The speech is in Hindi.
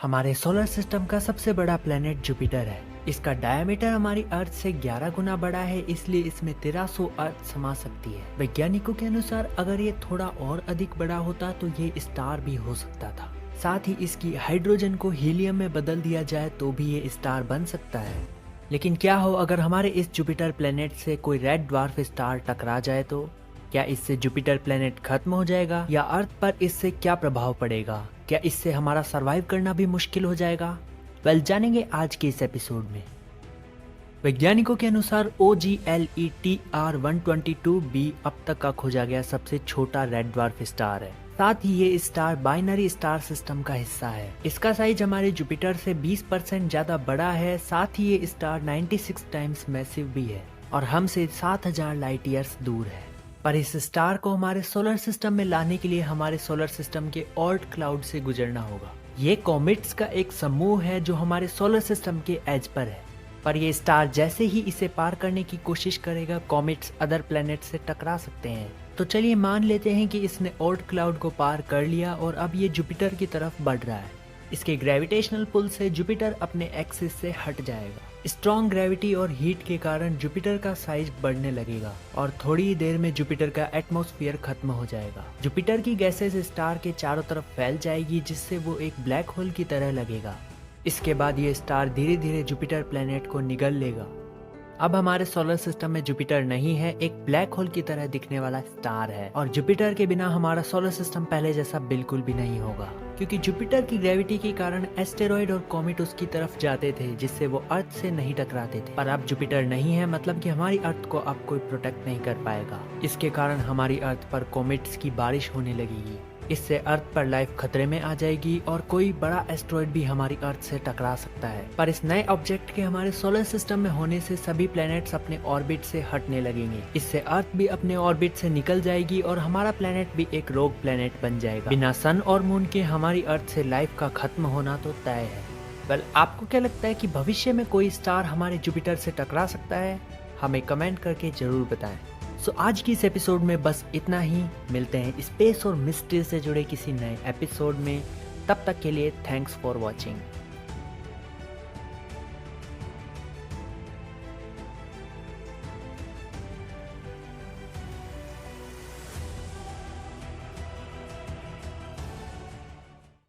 हमारे सोलर सिस्टम का सबसे बड़ा प्लेनेट जुपिटर है। इसका डायमीटर हमारी अर्थ से 11 गुना बड़ा है, इसलिए इसमें 1300 अर्थ समा सकती है। वैज्ञानिकों के अनुसार अगर ये थोड़ा और अधिक बड़ा होता तो ये स्टार भी हो सकता था। साथ ही इसकी हाइड्रोजन को हीलियम में बदल दिया जाए तो भी ये स्टार बन सकता है। लेकिन क्या हो अगर हमारे इस जुपिटर प्लेनेट से कोई रेड ड्वार्फ स्टार टकरा जाए तो? क्या इससे जुपिटर प्लेनेट खत्म हो जाएगा या अर्थ पर इससे क्या प्रभाव पड़ेगा? क्या इससे हमारा सरवाइव करना भी मुश्किल हो जाएगा? जानेंगे आज के इस एपिसोड में। वैज्ञानिकों के अनुसार OGLETR-122b अब तक का खोजा गया सबसे छोटा रेड ड्वार्फ स्टार है। साथ ही ये स्टार बाइनरी स्टार सिस्टम का हिस्सा है। इसका साइज हमारे जुपिटर से 20% ज्यादा बड़ा है। साथ ही ये स्टार 96 टाइम्स मैसिव भी है और हमसे 7000 लाइट ईयर्स दूर है। पर इस स्टार को हमारे सोलर सिस्टम में लाने के लिए हमारे सोलर सिस्टम के ऑर्ट क्लाउड से गुजरना होगा। ये कॉमेट्स का एक समूह है जो हमारे सोलर सिस्टम के एज पर है। पर ये स्टार जैसे ही इसे पार करने की कोशिश करेगा, कॉमेट्स अदर प्लैनेट से टकरा सकते हैं। तो चलिए मान लेते हैं कि इसने ऑर्ट क्लाउड को पार कर लिया और अब ये जुपिटर की तरफ बढ़ रहा है। इसके ग्रेविटेशनल पुल से जुपिटर अपने एक्सिस से हट जाएगा। स्ट्रॉन्ग ग्रेविटी और हीट के कारण जुपिटर का साइज बढ़ने लगेगा और थोड़ी ही देर में जुपिटर का एटमॉस्फेयर खत्म हो जाएगा। जुपिटर की गैसेस स्टार के चारों तरफ फैल जाएगी जिससे वो एक ब्लैक होल की तरह लगेगा। इसके बाद ये स्टार धीरे धीरे जुपिटर प्लेनेट को निगल लेगा। अब हमारे सोलर सिस्टम में जुपिटर नहीं है, एक ब्लैक होल की तरह दिखने वाला स्टार है। और जुपिटर के बिना हमारा सोलर सिस्टम पहले जैसा बिल्कुल भी नहीं होगा, क्योंकि जुपिटर की ग्रेविटी के कारण एस्टेरॉइड और कॉमेट उसकी तरफ जाते थे जिससे वो अर्थ से नहीं टकराते थे। पर अब जुपिटर नहीं है, मतलब कि हमारी अर्थ को अब कोई प्रोटेक्ट नहीं कर पाएगा। इसके कारण हमारी अर्थ पर कॉमेट्स की बारिश होने लगेगी। इससे अर्थ पर लाइफ खतरे में आ जाएगी और कोई बड़ा एस्ट्रॉइड भी हमारी अर्थ से टकरा सकता है। पर इस नए ऑब्जेक्ट के हमारे सोलर सिस्टम में होने से सभी प्लैनेट्स अपने ऑर्बिट से हटने लगेंगे। इससे अर्थ भी अपने ऑर्बिट से निकल जाएगी और हमारा प्लैनेट भी एक रोग प्लैनेट बन जाएगा। बिना सन और मून के हमारी अर्थ से लाइफ का खत्म होना तो तय है। आपको क्या लगता है कि भविष्य में कोई स्टार हमारे जुपिटर से टकरा सकता है? हमें कमेंट करके जरूर बताएं। आज की इस एपिसोड में बस इतना ही। मिलते हैं स्पेस और मिस्ट्री से जुड़े किसी नए एपिसोड में। तब तक के लिए थैंक्स फॉर वॉचिंग।